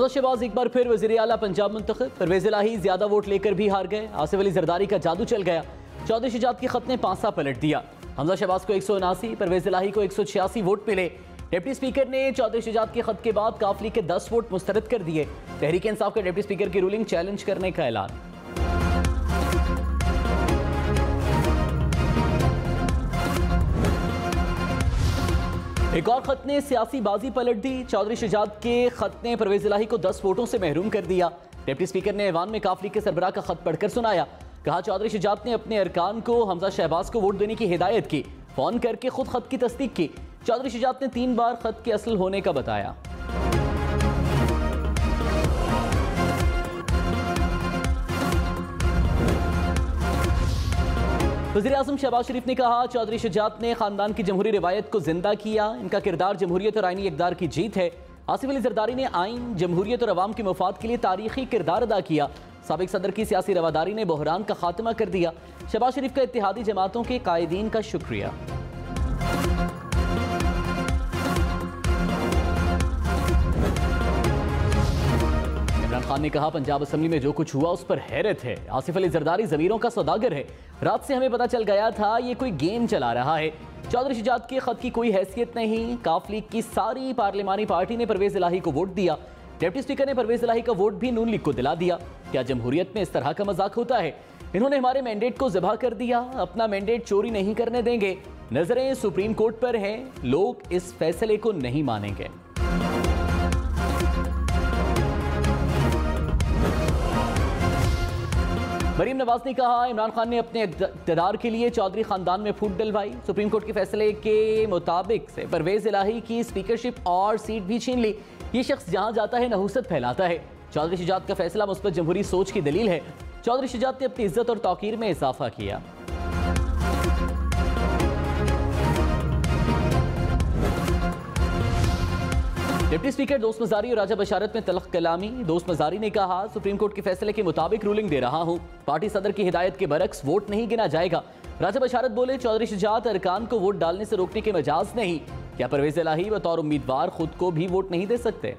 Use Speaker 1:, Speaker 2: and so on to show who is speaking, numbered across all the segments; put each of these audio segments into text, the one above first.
Speaker 1: हमजा शहबाज एक बार फिर वज़ीर आला पंजाब मुंतखब। परवेज़ इलाही ज्यादा वोट लेकर भी हार गए। आसिफ अली जरदारी का जादू चल गया। चौधरी शुजात के खत ने पांसा पलट दिया। हमजा शहबाज को 179, परवेज़ इलाही को 186 वोट मिले। डिप्टी स्पीकर ने चौधरी शुजात के खत के बाद काफली के 10 वोट मुस्तरद कर दिए। तहरीक इंसाफ के डिप्टी स्पीकर की रूलिंग चैलेंज करने का ऐलान। एक और खत ने सियासी बाजी पलट दी। चौधरी शुजात के खत ने परवेज़ इलाही को 10 वोटों से महरूम कर दिया। डिप्टी स्पीकर ने ऐवान में काफली के सरबराह का खत पढ़कर सुनाया। कहा चौधरी शुजात ने अपने अरकान को हमजा शहबाज को वोट देने की हिदायत की। फोन करके खुद खत की तस्दीक की। चौधरी शुजात ने 3 बार खत के असल होने का बताया। वज़ीर आज़म शहबाज शरीफ ने कहा चौधरी शुजात ने खानदान की जमहूरी रिवायत को जिंदा किया। इनका किरदार जमहूरियत और आईनी इक़दार की जीत है। आसिफ अली जरदारी ने आइन, जमहूरियत और अवाम के मफाद के लिए तारीखी किरदार अदा किया। साबिक सदर की सियासी रवादारी ने बहरान का खात्मा कर दिया। शहबाज शरीफ का इत्तेहादी जमातों के कायदीन का शुक्रिया। इमरान खान ने कहा पंजाब असम्बली में जो कुछ हुआ उस पर हैरत है। आसिफ अली जरदारी ज़मीरों का सौदागर है। रात से हमें पता चल गया था ये कोई गेम चला रहा है। चौधरी शुजात के खत की कोई हैसियत नहीं। काफ लीग की सारी पार्लिमानी पार्टी ने परवेज़ इलाही को वोट दिया। डिप्टी स्पीकर ने परवेज़ इलाही का वोट भी नून लीग को दिला दिया। क्या जमहूरियत में इस तरह का मजाक होता है? इन्होंने हमारे मैंडेट को ज़बह कर दिया। अपना मैंडेट चोरी नहीं करने देंगे। नजरें सुप्रीम कोर्ट पर हैं। लोग इस फैसले को नहीं मानेंगे। मरीम नवाज ने कहा इमरान खान ने अपने इक़्तिदार के लिए चौधरी खानदान में फूट डलवाई। सुप्रीम कोर्ट के फैसले के मुताबिक से परवेज़ इलाही की स्पीकरशिप और सीट भी छीन ली। ये शख्स जहां जाता है नहुसत फैलाता है। चौधरी शुजात का फैसला मुस्बत जमहूरी सोच की दलील है। चौधरी शुजात ने अपनी इज्जत और तौकीर में इजाफा किया। डिप्टी स्पीकर दोस्त मजारी और राजा बशारत में तलख कलामी। दोस्त मजारी ने कहा सुप्रीम कोर्ट के फैसले के मुताबिक रूलिंग दे रहा हूं। पार्टी सदर की हिदायत के बरक्स वोट नहीं गिना जाएगा। राजा बशारत बोले चौधरी शुजात अरकान को वोट डालने से रोकने के मजाज नहीं। क्या परवेज़ इलाही बतौर उम्मीदवार खुद को भी वोट नहीं दे सकते?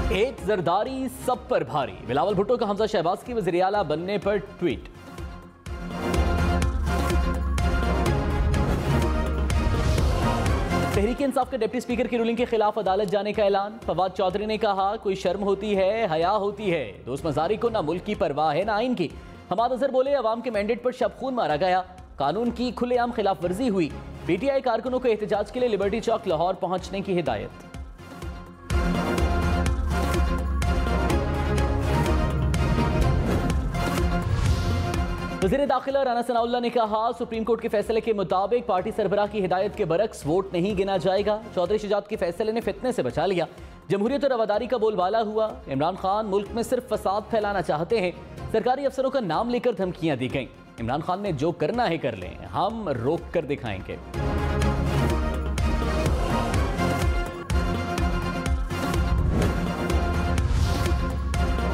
Speaker 1: एक जरदारी सब पर भारी। बिलावल भुट्टो का हमजा शहबाज की वज़ीर आला बनने पर ट्वीट। तहरीक इंसाफ के डिप्टी स्पीकर की रूलिंग के खिलाफ अदालत जाने का ऐलान। फवाद चौधरी ने कहा कोई शर्म होती है, हया होती है। दोस्त मजारी को ना मुल्क की परवाह है ना आइन की। हमाद अजहर बोले अवाम के मैंडेट पर शब खून मारा गया। कानून की खुलेआम खिलाफ वर्जी हुई। पीटीआई कारकुनों को एहतजाज के लिए लिबर्टी चौक लाहौर पहुंचने की हिदायत। वज़ीर दाखिला राना सनाउल्लाह ने कहा सुप्रीम कोर्ट के फैसले के मुताबिक पार्टी सरबराह की हिदायत के बरक्स वोट नहीं गिना जाएगा। चौधरी शुजात के फैसले ने फितने से बचा लिया। जमहूरियत और रवादारी का बोलबाला हुआ। इमरान खान मुल्क में सिर्फ फसाद फैलाना चाहते हैं। सरकारी अफसरों का नाम लेकर धमकियां दी गईं। इमरान खान ने जो करना है कर लें, हम रोक कर दिखाएंगे।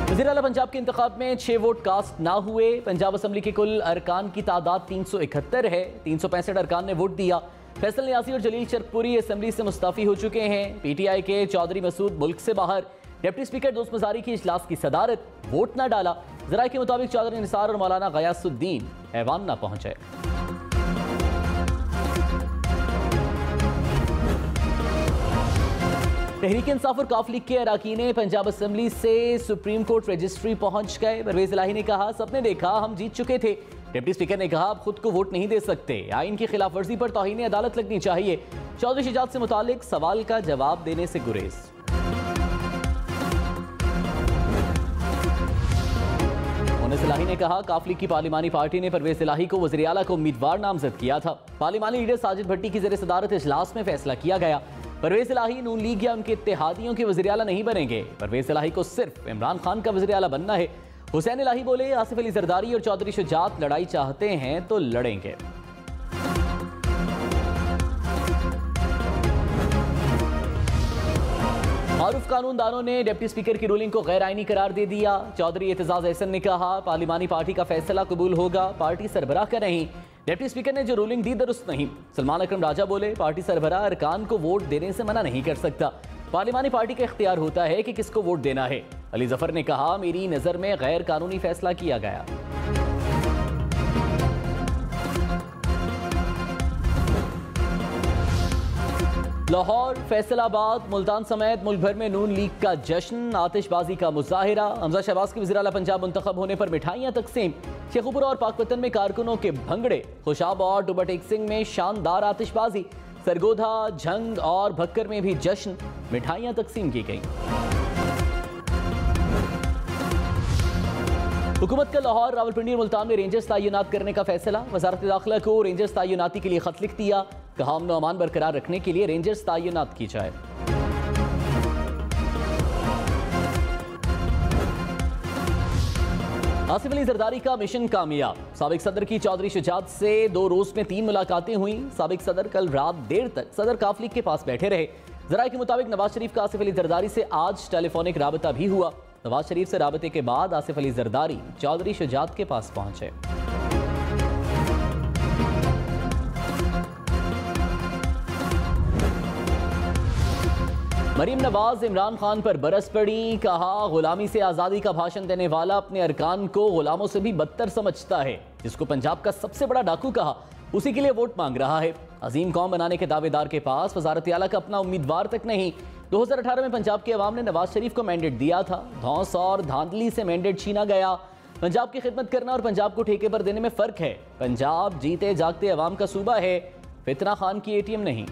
Speaker 1: वज़ीर आला पंजाब के इंतखाब में 6 वोट कास्ट ना हुए। पंजाब असम्बली के कुल अरकान की तादाद 371 है। 365 अरकान ने वोट दिया। फैसल नियाज़ी और जलील शर्कपुरी असम्बली से मुस्ताफ़ी हो चुके हैं। पीटीआई के चौधरी मसूद मुल्क से बाहर। डिप्टी स्पीकर दोस्त मजारी की इजलास की सदारत। वोट ना डाला। ज़राए के मुताबिक चौधरी निसार और मौलाना गयासुद्दीन ऐवान ना पहुंचे। तहरीक इंसाफ और काफ लीग के अराकीने पंजाब असम्बली से सुप्रीम कोर्ट रजिस्ट्री पहुंच गए। परवेज़ इलाही ने कहा सबने देखा हम जीत चुके थे। डिप्टी स्पीकर ने कहा आप खुद को वोट नहीं दे सकते। आइन की खिलाफ वर्जी पर तौहीन अदालत लगनी चाहिए। चौधरी शुजात से मुतालिक सवाल का जवाब देने से गुरेज। मोनिस इलाही ने कहा काफ लीग की पार्लिमानी पार्टी ने परवेज़ इलाही को वज़ीर आला को उम्मीदवार नामजद किया था। पार्लिमानी लीडर साजिद भट्टी की ज़ेर सदारत इजलास में फैसला किया गया। परवेज़ इलाही नून लीग या उनके इत्तेहादियों के वज़ीर आला नहीं बनेंगे। परवेज़ इलाही को सिर्फ इमरान खान का वज़ीर आला बनना है। हुसैन इलाही बोले आसिफ अली जरदारी और चौधरी शुजात लड़ाई चाहते हैं तो लड़ेंगे। मारूफ कानूनदानों ने डिप्टी स्पीकर की रूलिंग को गैर आईनी करार दे दिया। चौधरी एतजाज एहसन ने कहा पार्लिमानी पार्टी का फैसला कबूल होगा, पार्टी सरबराह का नहीं। डिप्टी स्पीकर ने जो रूलिंग दी दुरुस्त नहीं। सलमान अकरम राजा बोले पार्टी सरबराह अरकान को वोट देने से मना नहीं कर सकता, पार्लिमानी पार्टी का इख्तियार होता है कि किसको वोट देना है। अली जफर ने कहा मेरी नजर में गैर कानूनी फैसला किया गया। लाहौर, फैसलाबाद, मुल्तान समेत मुल्क भर में नून लीग का जश्न, आतिशबाजी का मुजाहिरा। हमजा शहबाज के वज़ीर आला पंजाब मुंतखब होने पर मिठाइयाँ तकसीम। शेखुपुरा और पाकपतन में कारकुनों के भंगड़े। खुशाब और डुबटेक सिंह में शानदार आतिशबाजी। सरगोधा, झंग और भक्कर में भी जश्न, मिठाइयाँ तकसीम की गईं। हुकूमत का लाहौर, रावलपिंडी और मुल्तान में रेंजर्स तैनात करने का फैसला। वजारत दाखिला को रेंजर्स तैनाती के लिए खत लिख दिया, कहा अमन व अमान बरकरार रखने के लिए रेंजर्स तैनात की जाए। आसिफ अली जरदारी का मिशन कामयाब। साबिक सदर की चौधरी शुजात से 2 रोज में 3 मुलाकातें हुई। साबिक सदर कल रात देर तक सदर काफली के पास बैठे रहे। जराये के मुताबिक नवाज शरीफ का आसिफ अली जरदारी से आज टेलीफोनिक राबता भी हुआ। नवाज शरीफ से राबते के बाद आसिफ अली जरदारी चौधरी शुजात के पास पहुंचे। मरीम नवाज इमरान खान पर बरस पड़ी, कहा गुलामी से आज़ादी का भाषण देने वाला अपने अरकान को गुलामों से भी बदतर समझता है। जिसको पंजाब का सबसे बड़ा डाकू कहा, उसी के लिए वोट मांग रहा है। अजीम कौम बनाने के दावेदार के पास वजारत आला का अपना उम्मीदवार तक नहीं। 2018 में पंजाब की अवाम ने नवाज शरीफ को मैंडेट दिया था। धौंस और धांधली से मैंडेट छीना गया। पंजाब की खिदमत करना और पंजाब को ठेके पर देने में फर्क है। पंजाब जीते जागते अवाम का सूबा है, फितना खान की ATM नहीं।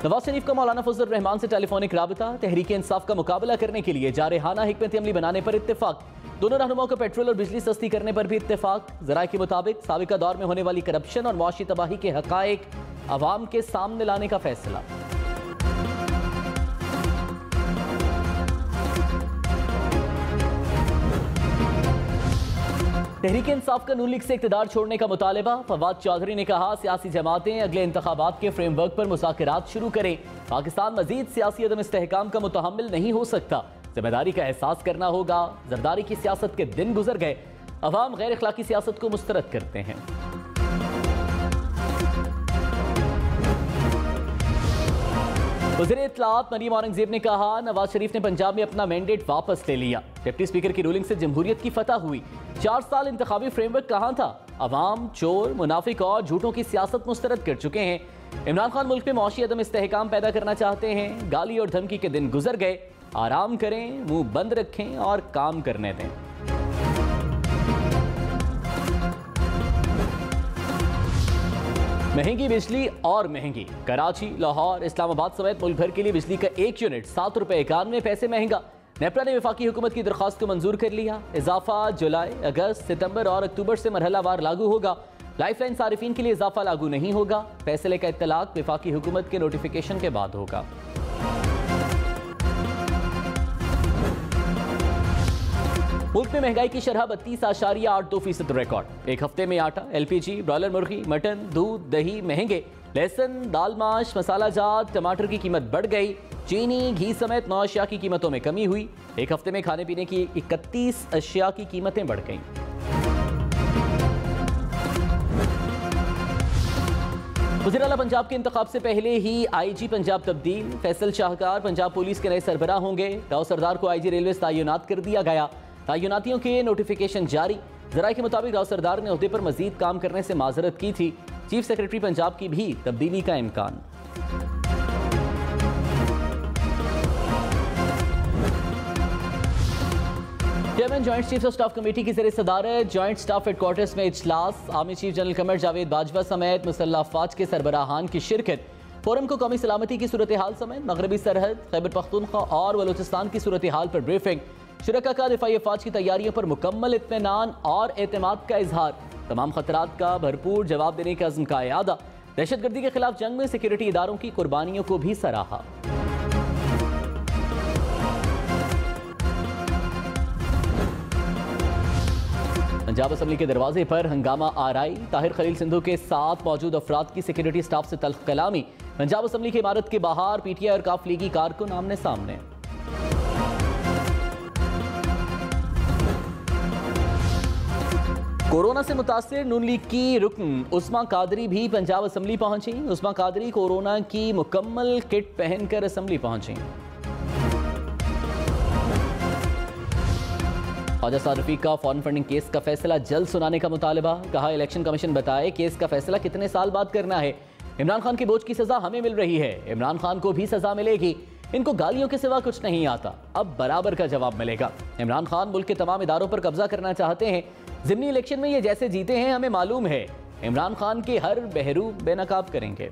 Speaker 1: नवाज शरीफ का मौलाना फजल रहमान से टेलीफोनिक राबता। तहरीक इंसाफ का मुकाबला करने के लिए जारहाना हिकमत अमली बनाने पर इत्तेफाक। दोनों रहनुमाओं को पेट्रोल और बिजली सस्ती करने पर भी इत्तेफाक। जराये के मुताबिक साबिका दौर में होने वाली करप्शन और मुआशी तबाही के हकायक अवाम के सामने लाने का फैसला। तहरीक इंसाफ का नून लीग से इक़्तिदार छोड़ने का मुतालबा। फवाद चौधरी ने कहा सियासी जमातें अगले इंतखाबात के फ्रेमवर्क पर मुज़ाकरात शुरू करें। पाकिस्तान मजीद सियासी अदम इस्तेहकाम का मुतहम्मिल नहीं हो सकता, जिम्मेदारी का एहसास करना होगा। जरदारी की सियासत के दिन गुजर गए, अवाम गैर अखलाकी सियासत को मुस्तरद करते हैं। वज़ीर इत्तलाआत मरीम औरंगजेब ने कहा नवाज शरीफ ने पंजाब में अपना मैंडेट वापस ले लिया। डिप्टी स्पीकर की रूलिंग से जमहूरियत की फतह हुई। 4 साल इंतखाबी फ्रेमवर्क कहाँ था? अवाम चोर, मुनाफिक और झूठों की सियासत मुस्तरद कर चुके हैं। इमरान खान मुल्क में मौशी अदम इस्तेहकाम पैदा करना चाहते हैं। गाली और धमकी के दिन गुजर गए, आराम करें, मुंह बंद रखें और काम करने दें। महंगी बिजली और महंगी। कराची, लाहौर, इस्लामाबाद समेत मुल्क भर के लिए बिजली का 1 यूनिट 7 रुपए 91 पैसे महंगा। नेपरा ने वफाकी हुकूमत की दरख्वास्त को मंजूर कर लिया। इजाफा जुलाई, अगस्त, सितंबर और अक्टूबर से मरहलावार लागू होगा। लाइफलाइन सारिफीन के लिए इजाफा लागू नहीं होगा। फैसले का इत्तलाक वफाकी हुकूमत के नोटिफिकेशन के बाद होगा। मुल्क में महंगाई की शरह 32.82% रिकॉर्ड। एक हफ्ते में आटा, LPG, ब्रॉयलर मुर्गी, मटन, दूध, दही महंगे। लहसुन, दाल, माश, मसाला जात, टमाटर की कीमत बढ़ गई। चीनी, घी समेत 9 अशिया की कीमतों में कमी हुई। एक हफ्ते में खाने पीने की 31 अशिया की कीमतें बढ़ गईं। वज़ीर आला पंजाब के इंतखाब से पहले ही IG पंजाब तब्दील। फैसल शाहकार पंजाब पुलिस के नए सरबराह होंगे। राव सरदार को IG रेलवे तैनात कर दिया गया। तैनातियों के नोटिफिकेशन जारी। जराये के मुताबिक राव सरदार ने ओहदे पर मजीद काम करने से माजरत की थी। चीफ सेक्रेटरी पंजाब की भी तब्दीली का इम्कान। Chairman joint chief of staff committee की ज़रिए सदारत जॉइंट स्टाफ हेडक्वार्टर्स में इजलास। Army chief general Qamar Javed Bajwa समेत मुसल्लह अफवाज के सरबराहान की शिरकत। फोरम को कौमी सलामती की सूरत हाल समेत मगरबी सरहद, खैबर पख्तूनख्वा और बलूचिस्तान की सूरत हाल पर ब्रीफिंग। शुरका का दिफाई अफवाज की तैयारियों पर मुकम्मल इत्मीनान और एतमाद का इजहार। तमाम खतरात का भरपूर जवाब देने का अज़्म का इयादा। दहशतगर्दी के खिलाफ जंग में सिक्योरिटी इदारों की कुर्बानियों को भी सराहा। पंजाब असम्बली के दरवाजे पर हंगामा आरआई, ताहिर खलील सिंधु के साथ मौजूद अफराद की सिक्योरिटी स्टाफ से तल्ख कलामी। पंजाब असम्बली की इमारत के बाहर पीटीआई और काफ लीगी कारकुन आमने सामने। कोरोना से मुतासिर नून लीग की रुकन उस्मा कादरी भी पंजाब असम्बली पहुंची। उस्मा कादरी कोरोना की मुकम्मल किट पहनकर असम्बली पहुंची। ख्वाजा साद रफीक का फॉरेन फंडिंग केस का फैसला जल्द सुनाने का मुतालबा। कहा इलेक्शन कमीशन बताए केस का फैसला कितने साल बाद करना है। इमरान खान की बोझ की सजा हमें मिल रही है, इमरान खान को भी सजा मिलेगी। इनको गालियों के सिवा कुछ नहीं आता, अब बराबर का जवाब मिलेगा। इमरान खान मुल्क के तमाम इदारों पर कब्जा करना चाहते हैं। ज़िमनी इलेक्शन में ये जैसे जीते हैं हमें मालूम है, इमरान खान के हर बहरू बेनकाब करेंगे।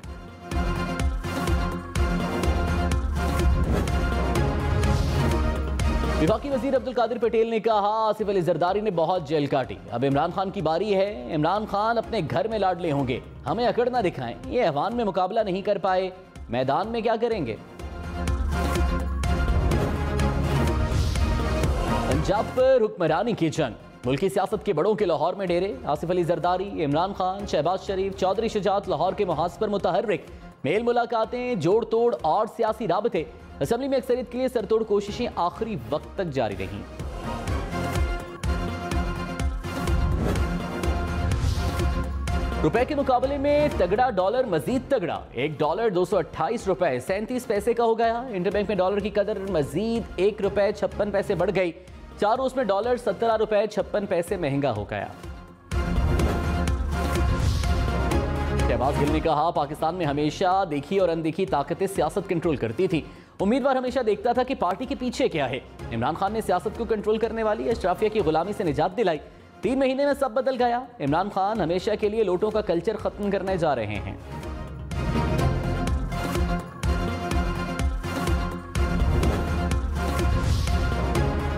Speaker 1: विफाकी वजीर अब्दुल कादिर पटेल ने कहा आसिफ अली जरदारी ने बहुत जेल काटी, अब इमरान खान की बारी है। इमरान खान अपने घर में लाडले होंगे, हमें अकड़ ना दिखाएं। ये अहवान में मुकाबला नहीं कर पाए, मैदान में क्या करेंगे। पंजाब पर हुक्मरानी की जंग, मुल्की सियासत के बड़ों के लाहौर में डेरे। आसिफ अली जरदारी, इमरान खान, शहबाज शरीफ, चौधरी शुजात लाहौर के मुहाज पर मुतहर्रिक। मेल मुलाकातें, जोड़ तोड़ और सियासी राबते। असम्बली में अक्सरियत के लिए सरतोड़ कोशिशें आखिरी वक्त तक जारी रहीं। रुपए के मुकाबले में तगड़ा डॉलर मजीद तगड़ा, $1 228 रुपए 37 पैसे का हो गया। इंटरबैंक में डॉलर की कदर मजीद ₹1 56 बढ़ गई। 4 रोज में डॉलर $17.56 महंगा हो गया। शहबाज गिल ने कहा पाकिस्तान में हमेशा देखी और अनदेखी ताकतें सियासत कंट्रोल करती थी। उम्मीदवार हमेशा देखता था कि पार्टी के पीछे क्या है। इमरान खान ने सियासत को कंट्रोल करने वाली अशराफिया की गुलामी से निजात दिलाई। 3 महीने में सब बदल गया। इमरान खान हमेशा के लिए लोटों का कल्चर खत्म करने जा रहे हैं।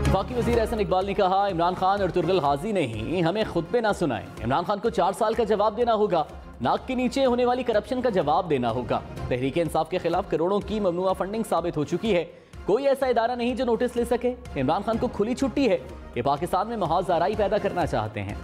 Speaker 1: वफाकी वजीर एहसन इकबाल ने कहा इमरान खान और तुरगल गाजी ने ही हमें खुतबे ना सुनाए। इमरान खान को 4 साल का जवाब देना होगा, नाक के नीचे होने वाली करप्शन का जवाब देना होगा। तहरीक इंसाफ के खिलाफ करोड़ों की ममनुआ फंडिंग साबित हो चुकी है, कोई ऐसा इदारा नहीं जो नोटिस ले सके। इमरान खान को खुली छुट्टी है, ये पाकिस्तान में महाज़ाराई पैदा करना चाहते हैं।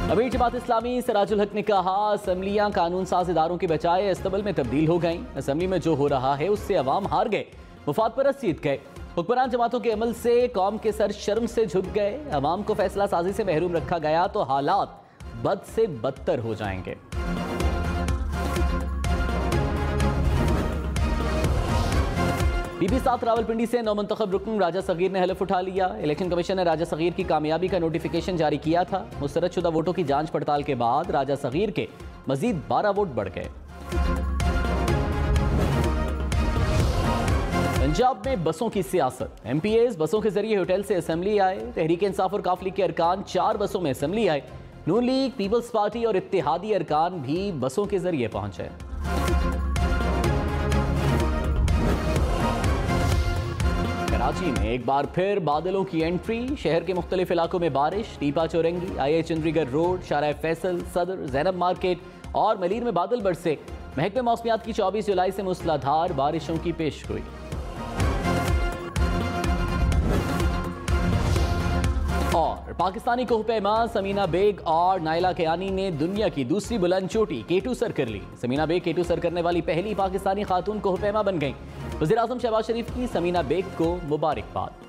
Speaker 1: अमीर जमात इस्लामी सिराजुल हक ने कहा असम्बलियां कानून साज इदारों के बजाय अस्तबल में तब्दील हो गईं। असम्बली में जो हो रहा है उससे अवाम हार गए, मुफाद परस्त जीत गए। हुक्मरान जमातों के अमल से कौम के सर शर्म से झुक गए। अवाम को फैसला साजी से महरूम रखा गया तो हालात बद से बदतर हो जाएंगे। बीबी 7 रावलपिंडी से नौमंतखब रुकन राजा सगीर ने हलफ उठा लिया। इलेक्शन कमीशन ने राजा सगीर की कामयाबी का नोटिफिकेशन जारी किया था। मुस्तरद शुदा वोटों की जांच पड़ताल के बाद राजा सगीर के मजीद 12 वोट बढ़ गए। पंजाब में बसों की सियासत, MPAs बसों के जरिए होटल से असेंबली आए। तहरीक इंसाफ और काफ लीग के अरकान 4 बसों में असेंबली आए। नून लीग, पीपल्स पार्टी और इत्तेहादी अरकान भी बसों के जरिए पहुंचे। कराची में एक बार फिर बादलों की एंट्री, शहर के मुख्तलिफ इलाकों में बारिश। टीपा चौरंगी, IA चंद्रीगढ़ रोड, शारा फैसल, सदर, जैनब मार्केट और मलीर में बादल बरसे। महकमे मौसमियात की 24 जुलाई से मूसलाधार बारिशों की पेशगोई। और पाकिस्तानी कोहपैमा समीना बेग और नाइला कियानी ने दुनिया की दूसरी बुलंद चोटी K2 सर कर ली। समीना बेग K2 सर करने वाली पहली पाकिस्तानी खातून कोहपैमा बन गईं। वज़ीर आज़म शहबाज शरीफ की समीना बेग को मुबारकबाद।